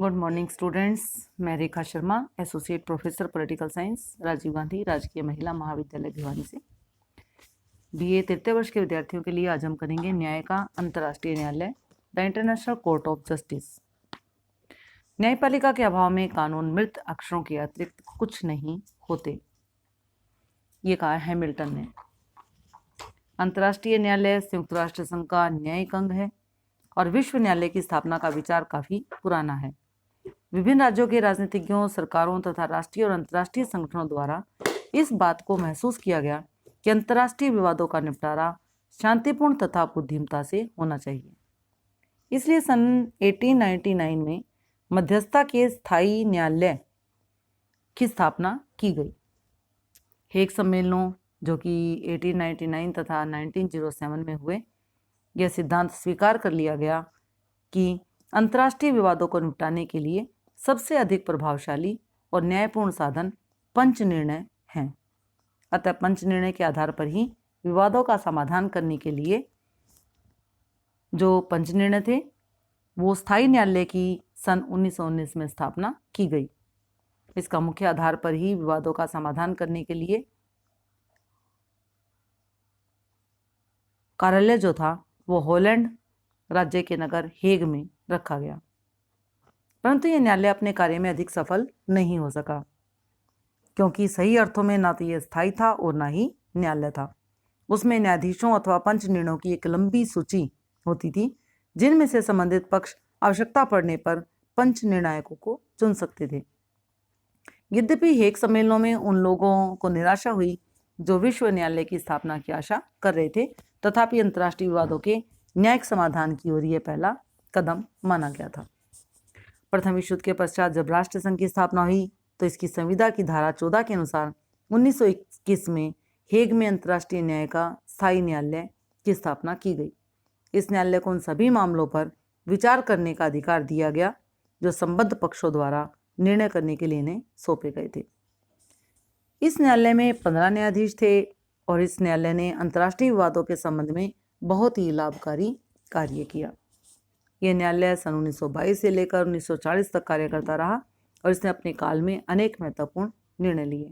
Good morning students. मैं Rekha Sharma, associate professor political science, Rajiv Gandhi राजकीय महिला महाविद्यालय भिवानी से। बीए तृतीय वर्ष के विद्यार्थियों के लिए आज हम करेंगे न्याय का अंतर्राष्ट्रीय न्यायालय, the international court of justice. न्यायपालिका के अभाव में कानून मृत अक्षरों के अतिरिक्त कुछ नहीं होते, ये कहा हैमिल्टन ने। अंतर्राष्ट्रीय न्यायालय संयुक्त राष्ट्र संघ का न्यायिक अंग है और विश्व न्यायालय की स्थापना का विचार काफी पुराना है। विभिन्न राज्यों के राजनीतिज्ञों, सरकारों तथा राष्ट्रीय और अंतर्राष्ट्रीय संगठनों द्वारा इस बात को महसूस किया गया कि अंतर्राष्ट्रीय विवादों का निपटारा शांतिपूर्ण तथा बुद्धिमत्ता से होना चाहिए। इसलिए सन 1899 में मध्यस्थता के स्थायी न्यायालय की स्थापना की गई। हेग सम्मेलनों जो कि 1899 तथा 1907 में हुए, यह सिद्धांत स्वीकार कर लिया गया कि अंतर्राष्ट्रीय विवादों को निपटाने के लिए सबसे अधिक प्रभावशाली और न्यायपूर्ण साधन पंच निर्णय हैं। अतः पंच निर्णय के आधार पर ही विवादों का समाधान करने के लिए जो पंच निर्णय थे वो स्थायी न्यायालय की सन 1919 में स्थापना की गई। इसका मुख्य आधार पर ही विवादों का समाधान करने के लिए कार्यालय जो था वो हॉलैंड राज्य के नगर हेग में रखा गया। परंतु यह न्यायालय अपने कार्य में अधिक सफल नहीं हो सका, क्योंकि सही अर्थों में ना तो यह स्थायी था और ना ही न्यायालय था। उसमें न्यायाधीशों अथवा पंच निर्णयों की एक लंबी सूची होती थी, जिनमें से संबंधित पक्ष आवश्यकता पड़ने पर पंच निर्णायकों को चुन सकते थे। यद्यपि हेग सम्मेलनों में उन लोगों को निराशा हुई जो विश्व न्यायालय की स्थापना की आशा कर रहे थे, तथापि अंतर्राष्ट्रीय विवादों के न्यायिक समाधान की ओर यह पहला कदम माना गया था। प्रथम विश्व युद्ध के पश्चात जब राष्ट्र संघ की स्थापना हुई तो इसकी संविदा की धारा 14 के अनुसार 1921 में हेग में अंतर्राष्ट्रीय न्याय का स्थायी न्यायालय की स्थापना की गई। इस न्यायालय को उन सभी मामलों पर विचार करने का अधिकार दिया गया जो संबद्ध पक्षों द्वारा निर्णय करने के लिए इन्हें सौंपे गए थे। इस न्यायालय में 15 न्यायाधीश थे और इस न्यायालय ने अंतर्राष्ट्रीय विवादों के संबंध में बहुत ही लाभकारी कार्य किया। यह न्यायालय सन 1922 से लेकर 1940 तक कार्य करता रहा और इसने अपने काल में अनेक महत्वपूर्ण निर्णय लिए।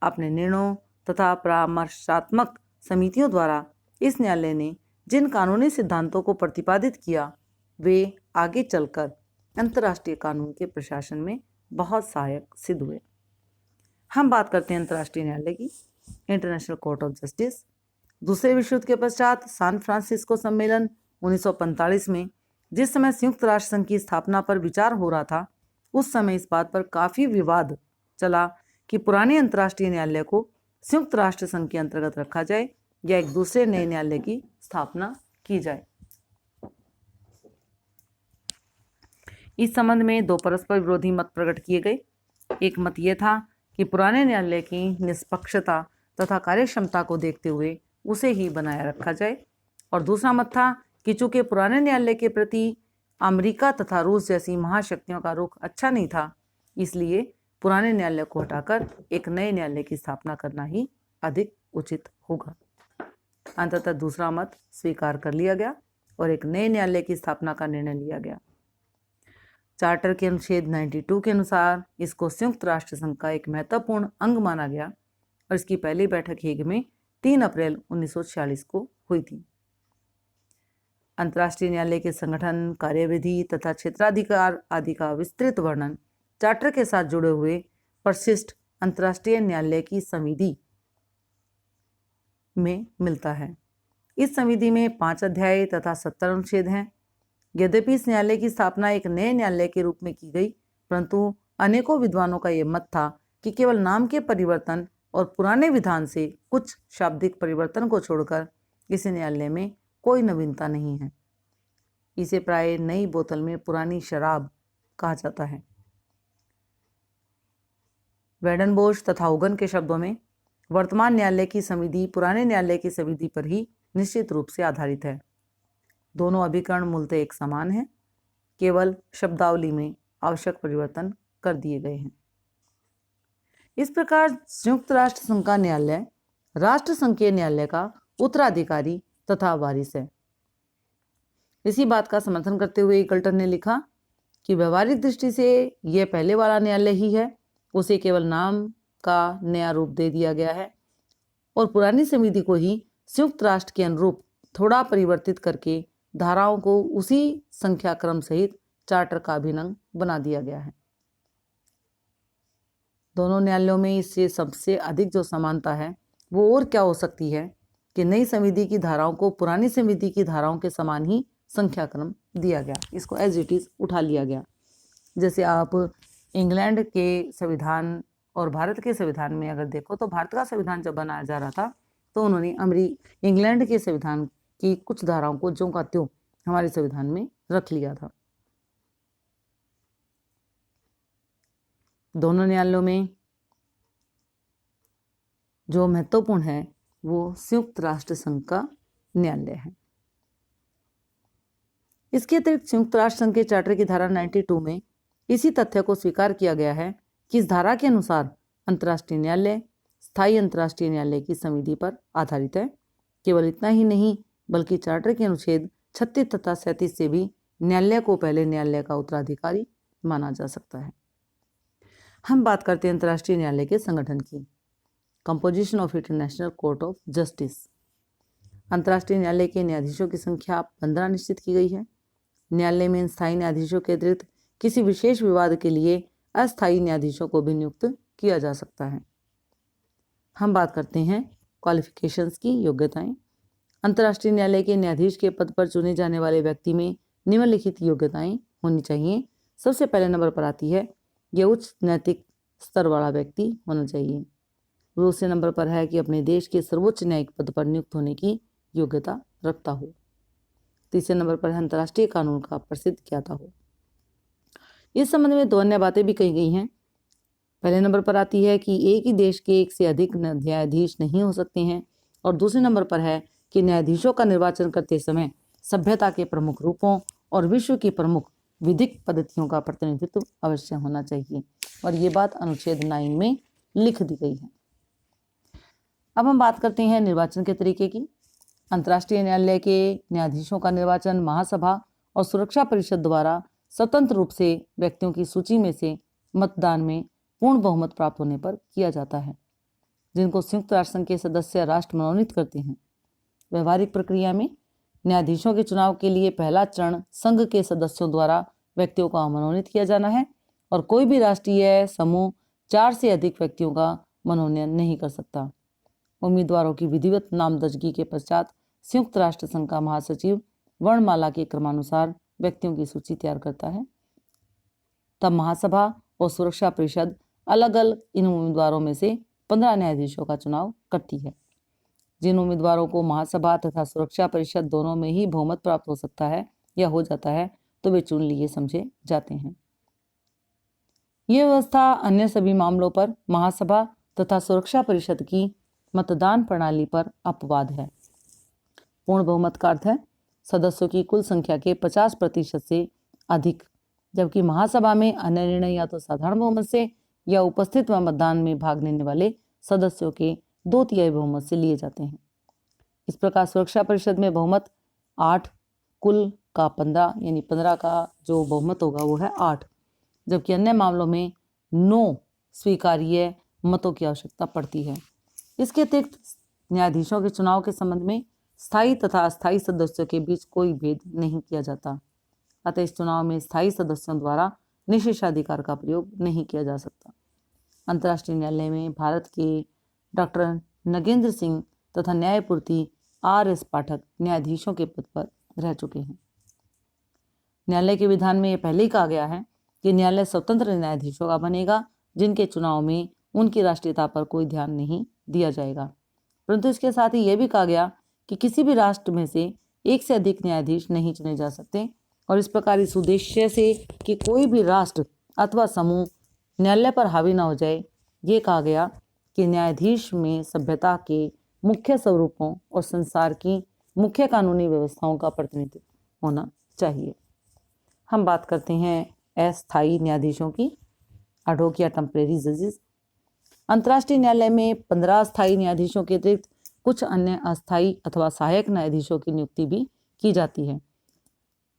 अपने निर्णयों तथा परामर्शात्मक समितियों द्वारा इस न्यायालय ने जिन कानूनी सिद्धांतों को प्रतिपादित किया वे आगे चलकर अंतर्राष्ट्रीय कानून के प्रशासन में बहुत सहायक सिद्ध हुए। हम बात करते हैं अंतर्राष्ट्रीय न्यायालय की, इंटरनेशनल कोर्ट ऑफ जस्टिस। दूसरे विश्व युद्ध के पश्चात सैन फ्रांसिस्को सम्मेलन 1945 में, जिस समय संयुक्त राष्ट्र संघ की स्थापना पर विचार हो रहा था, उस समय इस बात पर काफी विवाद चला कि पुराने अंतर्राष्ट्रीय न्यायालय को संयुक्त राष्ट्र संघ के अंतर्गत रखा जाए या एक दूसरे नए न्यायालय की स्थापना की जाए। इस संबंध में दो परस्पर विरोधी मत प्रकट किए गए। एक मत यह था कि पुराने न्यायालय की निष्पक्षता तथा कार्यक्षमता को देखते हुए उसे ही बनाए रखा जाए, और दूसरा मत था कि चूंकि पुराने न्यायालय के प्रति अमेरिका तथा रूस जैसी महाशक्तियों का रुख अच्छा नहीं था, इसलिए पुराने न्यायालय को हटाकर एक नए न्यायालय की स्थापना करना ही अधिक उचित होगा। अंततः दूसरा मत स्वीकार कर लिया गया और एक नए न्यायालय की स्थापना का निर्णय लिया गया। चार्टर के अनुच्छेद 92 के अनुसार इसको संयुक्त राष्ट्र संघ का एक महत्वपूर्ण अंग माना गया और इसकी पहली बैठक हेग में 3 अप्रैल 1946 को हुई थी। अंतर्राष्ट्रीय न्यायालय के संगठन, कार्यविधि तथा क्षेत्राधिकार आदि का विस्तृत वर्णन चार्टर के साथ जुड़े हुए परिशिष्ट अंतर्राष्ट्रीय न्यायालय की संविधि में मिलता है। इस संविधि में 5 अध्याय तथा 70 अनुच्छेद हैं। यद्यपि इस न्यायालय की स्थापना एक नए न्यायालय के रूप में की गई, परंतु अनेकों विद्वानों का यह मत था कि केवल नाम के परिवर्तन और पुराने विधान से कुछ शाब्दिक परिवर्तन को छोड़कर इस न्यायालय में कोई नवीनता नहीं है। इसे प्राय नई बोतल में पुरानी शराब कहा जाता है। वेडनबोश तथा होगन के शब्दों में वर्तमान न्यायालय की संविधि पुराने न्यायालय की संविधि पर ही निश्चित रूप से आधारित है। दोनों अभिकरण मूलतः एक समान हैं, केवल शब्दावली में आवश्यक परिवर्तन कर दिए गए हैं। इस प्रकार संयुक्त राष्ट्र संघ का न्यायालय राष्ट्र संघ के न्यायालय का उत्तराधिकारी तथा वारिस है। इसी बात का समर्थन करते हुए इकल्टन ने लिखा, कि व्यवहारिक दृष्टि से यह पहले वाला न्यायालय ही है, उसे केवल नाम का नया रूप दे दिया गया है और पुरानी समिति को ही संयुक्त राष्ट्र के अनुरूप थोड़ा परिवर्तित करके धाराओं को उसी संख्या क्रम सहित चार्टर का अभिन्न बना दिया गया है। दोनों न्यायालयों में इससे सबसे अधिक जो समानता है वो और क्या हो सकती है कि नई समिति की धाराओं को पुरानी समिति की धाराओं के समान ही संख्या क्रम दिया गया, इसको एज इट इज उठा लिया गया। जैसे आप इंग्लैंड के संविधान और भारत के संविधान में अगर देखो तो भारत का संविधान जब बनाया जा रहा था तो उन्होंने इंग्लैंड के संविधान की कुछ धाराओं को ज्यों का त्यों हमारे संविधान में रख लिया था। दोनों न्यायालयों में जो महत्वपूर्ण है वो संयुक्त राष्ट्र संघ का न्यायालय है। इसके अतिरिक्त संयुक्त राष्ट्र संघ के चार्टर की धारा 92 में इसी तथ्य को स्वीकार किया गया है कि इस धारा के अनुसार अंतर्राष्ट्रीय न्यायालय स्थायी अंतर्राष्ट्रीय न्यायालय की समिति पर आधारित है। केवल इतना ही नहीं बल्कि चार्टर के अनुच्छेद 36 तथा 37 से भी न्यायालय को पहले न्यायालय का उत्तराधिकारी माना जा सकता है। हम बात करते हैं अंतर्राष्ट्रीय न्यायालय के संगठन की। Composition of international court of justice. अंतर्राष्ट्रीय न्यायालय के न्यायाधीशों की संख्या 15 निश्चित की गई है। न्यायालय में स्थायी न्यायाधीशों के अतिरिक्त किसी विशेष विवाद के लिए अस्थायी न्यायाधीशों को भी नियुक्त किया जा सकता है। हम बात करते हैं क्वालिफिकेशंस की, योग्यताएं। अंतर्राष्ट्रीय न्यायालय के न्यायाधीश के पद पर चुने जाने वाले व्यक्ति में निम्नलिखित योग्यताएं होनी चाहिए। सबसे पहले नंबर पर आती है यह उच्च नैतिक स्तर वाला व्यक्ति होना चाहिए। दूसरे नंबर पर है कि अपने देश के सर्वोच्च न्यायिक पद पर नियुक्त होने की योग्यता रखता हो। तीसरे नंबर पर अंतर्राष्ट्रीय कानून का प्रसिद्ध ज्ञाता हो। इस संबंध में दो अन्य बातें भी कही गई हैं। पहले नंबर पर आती है कि एक ही देश के एक से अधिक न्यायाधीश नहीं हो सकते हैं और दूसरे नंबर पर है कि न्यायाधीशों का निर्वाचन करते समय सभ्यता के प्रमुख रूपों और विश्व की प्रमुख विधिक पद्धतियों का प्रतिनिधित्व अवश्य होना चाहिए और ये बात अनुच्छेद 9 में लिख दी गई है। अब हम बात करते हैं निर्वाचन के तरीके की। अंतर्राष्ट्रीय न्यायालय के न्यायाधीशों का निर्वाचन महासभा और सुरक्षा परिषद द्वारा स्वतंत्र रूप से व्यक्तियों की सूची में से मतदान में पूर्ण बहुमत प्राप्त होने पर किया जाता है, जिनको संयुक्त राष्ट्र संघ के सदस्य राष्ट्र मनोनीत करते हैं। व्यवहारिक प्रक्रिया में न्यायाधीशों के चुनाव के लिए पहला चरण संघ के सदस्यों द्वारा व्यक्तियों का मनोनीत किया जाना है और कोई भी राष्ट्रीय समूह 4 से अधिक व्यक्तियों का मनोनयन नहीं कर सकता। उम्मीदवारों की विधिवत नामजदगी के पश्चात संयुक्त राष्ट्र संघ का महासचिव वर्णमाला के क्रमानुसार व्यक्तियों की सूची तैयार करता है। तब महासभा और सुरक्षा परिषद अलग अलग इन उम्मीदवारों में से 15 न्यायाधीशों का चुनाव करती है। जिन उम्मीदवारों को महासभा तथा सुरक्षा परिषद दोनों में ही बहुमत प्राप्त हो सकता है या हो जाता है तो वे चुन लिए समझे जाते हैं। यह व्यवस्था अन्य सभी मामलों पर महासभा तथा सुरक्षा परिषद की मतदान प्रणाली पर अपवाद है। पूर्ण बहुमत का अर्थ है सदस्यों की कुल संख्या के 50% से अधिक, जबकि महासभा में अन्य निर्णय या तो साधारण बहुमत से या उपस्थित व मतदान में भाग लेने वाले सदस्यों के 2/3 बहुमत से लिए जाते हैं। इस प्रकार सुरक्षा परिषद में बहुमत 8, कुल का 15 यानी 15 का जो बहुमत होगा वो है 8, जबकि अन्य मामलों में 9 स्वीकार्य मतों की आवश्यकता पड़ती है। इसके अतिरिक्त न्यायाधीशों के चुनाव के संबंध में स्थायी तथा अस्थायी सदस्यों के बीच कोई भेद नहीं किया जाता। अतः इस चुनाव में स्थायी सदस्यों द्वारा निषेधाधिकार का प्रयोग नहीं किया जा सकता। अंतर्राष्ट्रीय न्यायालय में भारत के डॉक्टर नगेंद्र सिंह तथा न्यायपूर्ति RS पाठक न्यायाधीशों के पद पर रह चुके हैं। न्यायालय के विधान में यह पहले ही कहा गया है कि न्यायालय स्वतंत्र न्यायाधीशों का बनेगा जिनके चुनाव में उनकी राष्ट्रीयता पर कोई ध्यान नहीं दिया जाएगा, परंतु इसके साथ ही यह भी कहा गया कि किसी भी राष्ट्र में से एक से अधिक न्यायाधीश नहीं चुने जा सकते और इस प्रकार इस उद्देश्य से कि कोई भी राष्ट्र अथवा समूह न्यायालय पर हावी न हो जाए, ये कहा गया कि न्यायाधीश में सभ्यता के मुख्य स्वरूपों और संसार की मुख्य कानूनी व्यवस्थाओं का प्रतिनिधित्व होना चाहिए। हम बात करते हैं अस्थायी न्यायाधीशों की, अडोक या टेम्परेरी जजेस। अंतर्राष्ट्रीय न्यायालय में 15 स्थायी न्यायाधीशों के अतिरिक्त कुछ अन्य अस्थायी अथवा सहायक न्यायाधीशों की नियुक्ति भी की जाती है।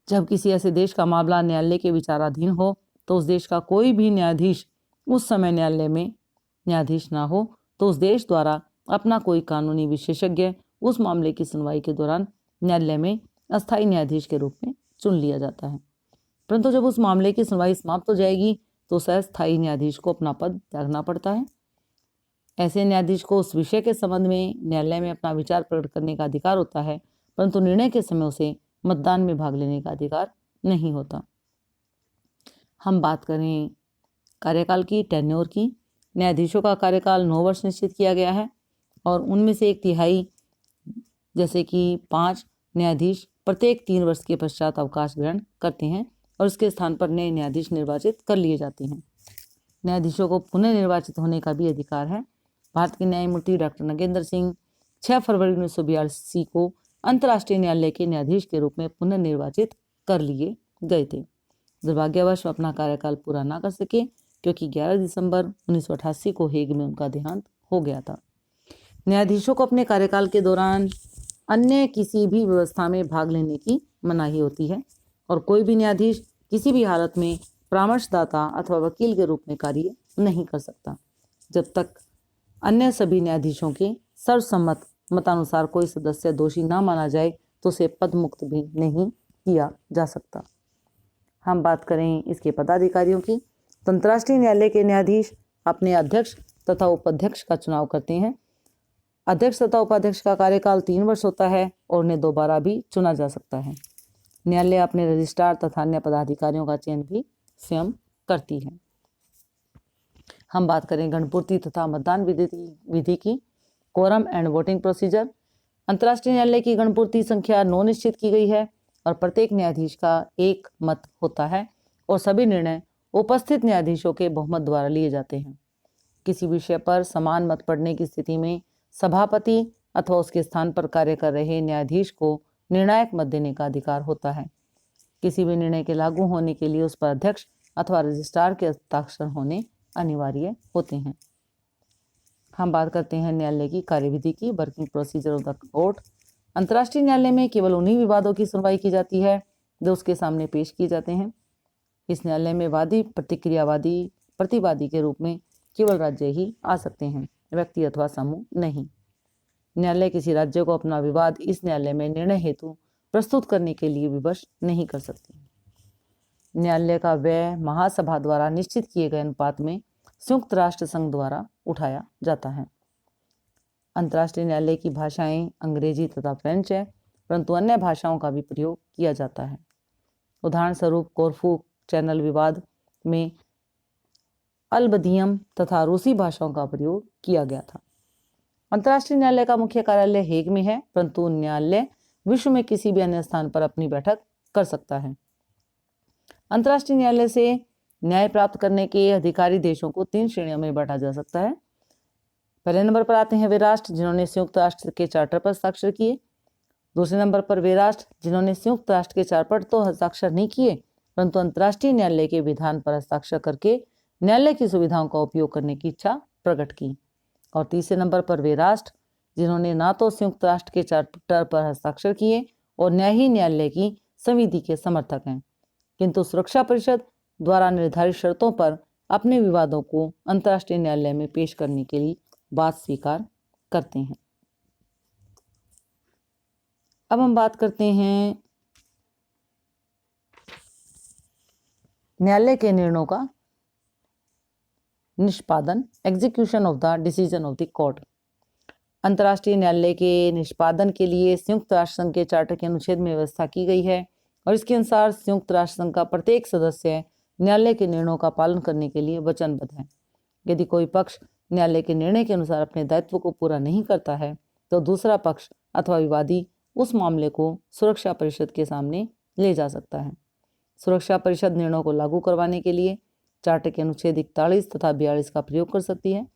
जब किसी ऐसे देश का मामला न्यायालय के विचाराधीन हो तो उस देश का कोई भी न्यायाधीश उस समय न्यायालय में न्यायाधीश ना हो तो उस देश द्वारा अपना कोई कानूनी विशेषज्ञ उस मामले की सुनवाई के दौरान न्यायालय में अस्थायी न्यायाधीश के रूप में चुन लिया जाता है। परंतु जब उस मामले की सुनवाई समाप्त हो जाएगी तो उस अस्थायी न्यायाधीश को अपना पद त्यागना पड़ता है। ऐसे न्यायाधीश को उस विषय के संबंध में न्यायालय में अपना विचार प्रकट करने का अधिकार होता है, परंतु निर्णय के समय उसे मतदान में भाग लेने का अधिकार नहीं होता। हम बात करें कार्यकाल की, टेन्योर की। न्यायाधीशों का कार्यकाल 9 वर्ष निश्चित किया गया है और उनमें से 1/3 जैसे कि 5 न्यायाधीश प्रत्येक 3 वर्ष के पश्चात अवकाश ग्रहण करते हैं और उसके स्थान पर नए न्यायाधीश निर्वाचित कर लिए जाते हैं। न्यायाधीशों को पुनः निर्वाचित होने का भी अधिकार है। भारत के न्यायमूर्ति डॉक्टर नगेंद्र सिंह 6 फरवरी 1982 को अंतर्राष्ट्रीय न्यायालय के न्यायाधीश के रूप में पुनः निर्वाचित कर लिए गए थे। दुर्भाग्यवश अपना कार्यकाल पूरा ना कर सके क्योंकि 11 दिसंबर 1988 को हेग में उनका देहांत हो गया था। न्यायाधीशों को अपने कार्यकाल के दौरान अन्य किसी भी व्यवस्था में भाग लेने की मनाही होती है और कोई भी न्यायाधीश किसी भी हालत में परामर्शदाता अथवा वकील के रूप में कार्य नहीं कर सकता जब तक अन्य सभी न्यायाधीशों के सर्वसम्मत मतानुसार कोई सदस्य दोषी न माना जाए तो उसे पद मुक्त भी नहीं किया जा सकता। हम बात करें इसके पदाधिकारियों की तो अंतर्राष्ट्रीय न्यायालय के न्यायाधीश अपने अध्यक्ष तथा उपाध्यक्ष का चुनाव करते हैं। अध्यक्ष तथा उपाध्यक्ष का कार्यकाल 3 वर्ष होता है और उन्हें दोबारा भी चुना जा सकता है। न्यायालय अपने रजिस्ट्रार तथा अन्य पदाधिकारियों का चयन भी स्वयं करती है। हम बात करें गणपूर्ति तथा मतदान विधि की। Quorum and voting procedure. अंतर्राष्ट्रीय न्यायालय की गणपूर्ति संख्या 9 निश्चित की गई है और प्रत्येक न्यायाधीश का एक मत होता है और सभी निर्णय उपस्थित न्यायाधीशों के बहुमत द्वारा लिए जाते हैं। किसी विषय पर समान मत पड़ने की स्थिति में सभापति अथवा उसके स्थान पर कार्य कर रहे न्यायाधीश को निर्णायक मत देने का अधिकार होता है। किसी भी निर्णय के लागू होने के लिए उस पर अध्यक्ष अथवा रजिस्ट्रार के हस्ताक्षर होने अनिवार्य होते हैं। हम बात करते हैं न्यायालय की कार्यविधि की। Working procedure of the court. अंतर्राष्ट्रीय न्यायालय में केवल उन्हीं विवादों की सुनवाई की जाती है जो उसके सामने पेश किए जाते हैं। इस न्यायालय में वादी, प्रतिक्रियावादी, प्रतिवादी के रूप में केवल राज्य ही आ सकते हैं, व्यक्ति अथवा समूह नहीं। न्यायालय किसी राज्य को अपना विवाद इस न्यायालय में निर्णय हेतु प्रस्तुत करने के लिए विवश नहीं कर सकती। न्यायालय का व्यय महासभा द्वारा निश्चित किए गए अनुपात में संयुक्त राष्ट्र संघ द्वारा उठाया जाता है। अंतर्राष्ट्रीय न्यायालय की भाषाएं अंग्रेजी तथा फ्रेंच है, परंतु अन्य भाषाओं का भी प्रयोग किया जाता है। उदाहरण स्वरूप कोरफू चैनल विवाद में अल्बदियम तथा रूसी भाषाओं का प्रयोग किया गया था। अंतर्राष्ट्रीय न्यायालय का मुख्य कार्यालय हेग में है, परंतु न्यायालय विश्व में किसी भी अन्य स्थान पर अपनी बैठक कर सकता है। अंतर्राष्ट्रीय न्यायालय से न्याय प्राप्त करने के अधिकारी देशों को 3 श्रेणियों में बांटा जा सकता है। पहले नंबर पर आते हैं वे राष्ट्र जिन्होंने संयुक्त राष्ट्र के चार्टर पर हस्ताक्षर किए। दूसरे नंबर पर वे राष्ट्र जिन्होंने संयुक्त राष्ट्र के चार्टर पर तो हस्ताक्षर नहीं किए, परंतु अंतर्राष्ट्रीय न्यायालय के विधान पर हस्ताक्षर करके न्यायालय की सुविधाओं का उपयोग करने की इच्छा प्रकट की। और तीसरे नंबर पर वे राष्ट्र जिन्होंने ना तो संयुक्त राष्ट्र के चार्टर पर हस्ताक्षर किए और न ही न्यायालय की संविधि के समर्थक हैं, किंतु सुरक्षा परिषद द्वारा निर्धारित शर्तों पर अपने विवादों को अंतर्राष्ट्रीय न्यायालय में पेश करने के लिए बात स्वीकार करते हैं। अब हम बात करते हैं न्यायालय के निर्णयों का निष्पादन, execution of the decision of the court. अंतर्राष्ट्रीय न्यायालय के निष्पादन के लिए संयुक्त राष्ट्र संघ के चार्टर के अनुच्छेद में व्यवस्था की गई है और इसके अनुसार संयुक्त राष्ट्र संघ का प्रत्येक सदस्य न्यायालय के निर्णयों का पालन करने के लिए वचनबद्ध है। यदि कोई पक्ष न्यायालय के निर्णय के अनुसार अपने दायित्व को पूरा नहीं करता है तो दूसरा पक्ष अथवा विवादी उस मामले को सुरक्षा परिषद के सामने ले जा सकता है। सुरक्षा परिषद निर्णयों को लागू करवाने के लिए चार्टर के अनुच्छेद 41 तथा 42 का प्रयोग कर सकती है।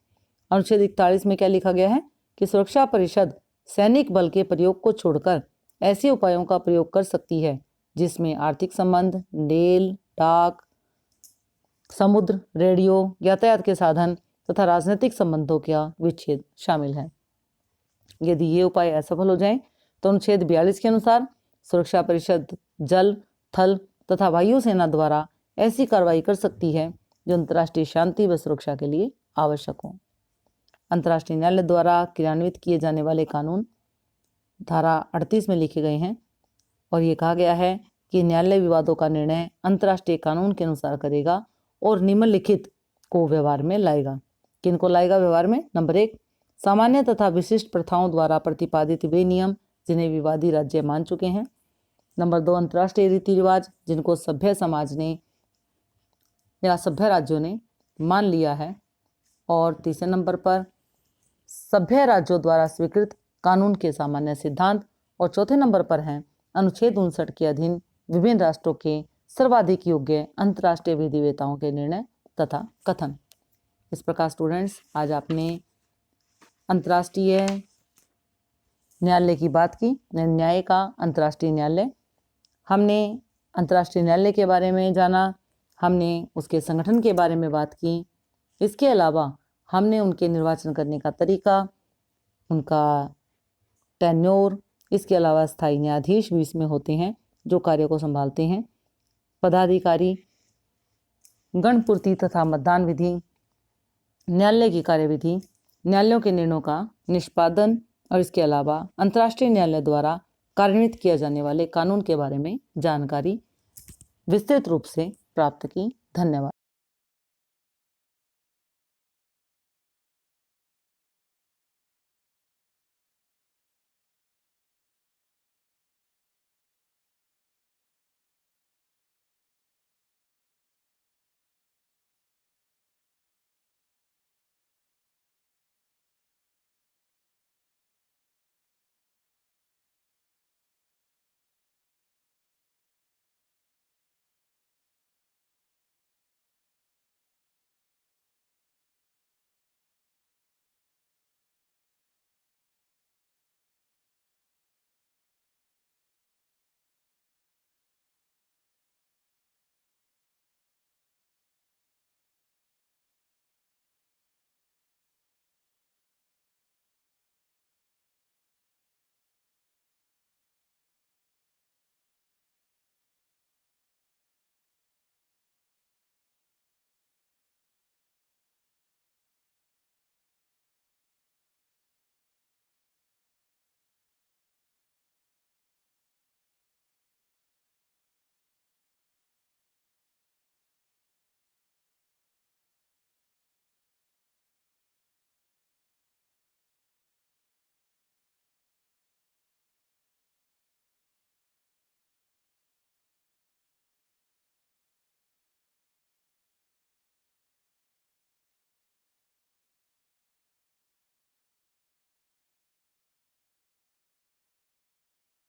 अनुच्छेद 41 में क्या लिखा गया है कि सुरक्षा परिषद सैनिक बल के प्रयोग को छोड़कर ऐसे उपायों का प्रयोग कर सकती है जिसमें आर्थिक संबंध, रेल, डाक, समुद्र, रेडियो, यातायात के साधन तथा राजनीतिक संबंधों का विच्छेद शामिल है। यदि ये उपाय असफल हो जाएं तो अनुच्छेद 42 के अनुसार सुरक्षा परिषद जल, थल तथा वायुसेना द्वारा ऐसी कार्रवाई कर सकती है जो अंतर्राष्ट्रीय शांति व सुरक्षा के लिए आवश्यक हो। अंतर्राष्ट्रीय न्यायालय द्वारा क्रियान्वित किए जाने वाले कानून धारा 38 में लिखे गए हैं और ये कहा गया है कि न्यायालय विवादों का निर्णय अंतर्राष्ट्रीय कानून के अनुसार करेगा और निम्नलिखित को व्यवहार में लाएगा। किनको लाएगा व्यवहार में? नंबर 1, सामान्य तथा विशिष्ट प्रथाओं द्वारा प्रतिपादित वे नियम जिन्हें विवादी राज्य मान चुके हैं। नंबर 2, अंतर्राष्ट्रीय रीति रिवाज जिनको सभ्य समाज ने या सभ्य राज्यों ने मान लिया है। और तीसरे नंबर पर सभ्य राज्यों द्वारा स्वीकृत कानून के सामान्य सिद्धांत। और चौथे नंबर पर हैं अनुच्छेद 59 के अधीन विभिन्न राष्ट्रों के सर्वाधिक योग्य अंतर्राष्ट्रीय विधिवेताओं के निर्णय तथा कथन। इस प्रकार स्टूडेंट्स, आज आपने अंतर्राष्ट्रीय न्यायालय की बात की। न्याय का अंतर्राष्ट्रीय न्यायालय, हमने अंतर्राष्ट्रीय न्यायालय के बारे में जाना, हमने उसके संगठन के बारे में बात की। इसके अलावा हमने उनके निर्वाचन करने का तरीका, उनका टेन्योर, इसके अलावा स्थायी न्यायाधीश भी इसमें होते हैं जो कार्य को संभालते हैं, पदाधिकारी, गणपूर्ति तथा मतदान विधि, न्यायालय की कार्यविधि, न्यायालयों के निर्णयों का निष्पादन और इसके अलावा अंतर्राष्ट्रीय न्यायालय द्वारा कार्यान्वित किए जाने वाले कानून के बारे में जानकारी विस्तृत रूप से प्राप्त की। धन्यवाद।